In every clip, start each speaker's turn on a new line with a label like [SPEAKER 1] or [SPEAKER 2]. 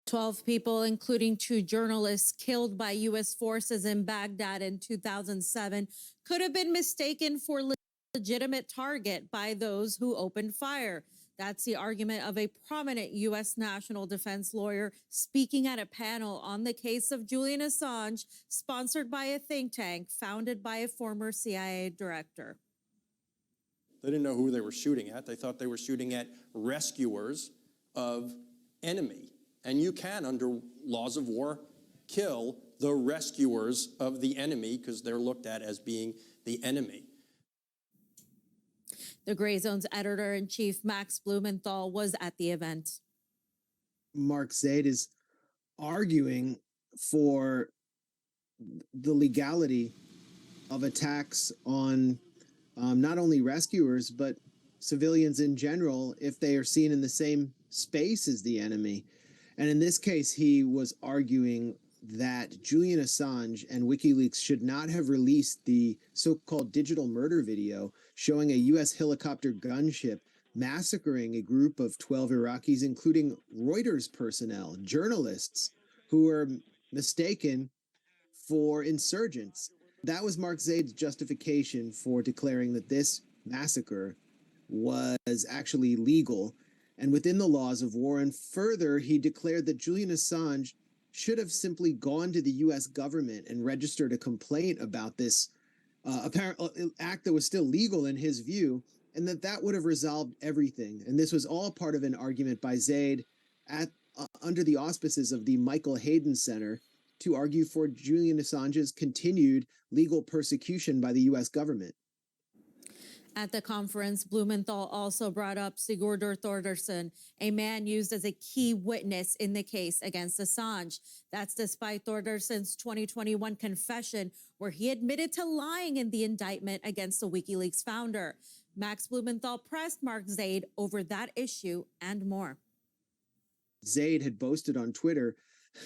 [SPEAKER 1] 12 people, including 2 journalists killed by U.S. forces in Baghdad in 2007, could have been mistaken for legitimate target by those who opened fire. That's the argument of a prominent U.S. national defense lawyer speaking at a panel on the case of Julian Assange, sponsored by a think tank founded by a former CIA director.
[SPEAKER 2] They didn't know who they were shooting at. They thought they were shooting at rescuers of enemy. And you can, under laws of war, kill the rescuers of the enemy because they're looked at as being the enemy.
[SPEAKER 1] The Gray Zone's editor-in-chief, Max Blumenthal, was at the event.
[SPEAKER 3] Mark Zaid is arguing for the legality of attacks on not only rescuers, but civilians in general, if they are seen in the same space as the enemy. And in this case, he was arguing that Julian Assange and WikiLeaks should not have released the so-called digital murder video showing a U.S. helicopter gunship massacring a group of 12 Iraqis, including Reuters personnel, journalists, who were mistaken for insurgents. That was Mark Zaid's justification for declaring that this massacre was actually legal and within the laws of war. And further, he declared that Julian Assange should have simply gone to the U.S. government and registered a complaint about this apparent act that was still legal in his view, and that would have resolved everything. And this was all part of an argument by Zaid at under the auspices of the Michael Hayden Center to argue for Julian Assange's continued legal persecution by the U.S. government.
[SPEAKER 1] At the conference, Blumenthal also brought up Sigurdur Thordarson, a man used as a key witness in the case against Assange. That's despite Thordarson's 2021 confession, where he admitted to lying in the indictment against the WikiLeaks founder. Max Blumenthal pressed Mark Zaid over that issue and more.
[SPEAKER 3] Zaid had boasted on Twitter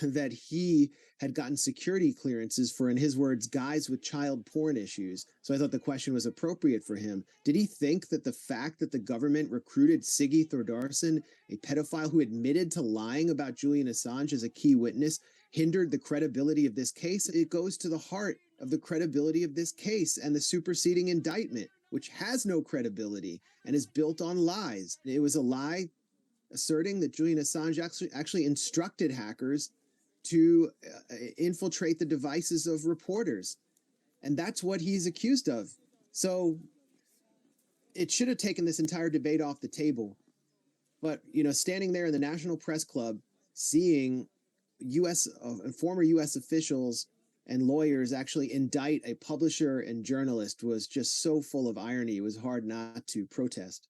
[SPEAKER 3] that he had gotten security clearances for, in his words, guys with child porn issues. So I thought the question was appropriate for him. Did he think that the fact that the government recruited Siggy Thordarson, a pedophile who admitted to lying about Julian Assange as a key witness, hindered the credibility of this case? It goes to the heart of the credibility of this case and the superseding indictment, which has no credibility and is built on lies. It was a lie asserting that Julian Assange actually instructed hackers to infiltrate the devices of reporters. And that's what he's accused of. So it should have taken this entire debate off the table. But, you know, standing there in the National Press Club, seeing former U.S. officials and lawyers actually indict a publisher and journalist was just so full of irony. It was hard not to protest.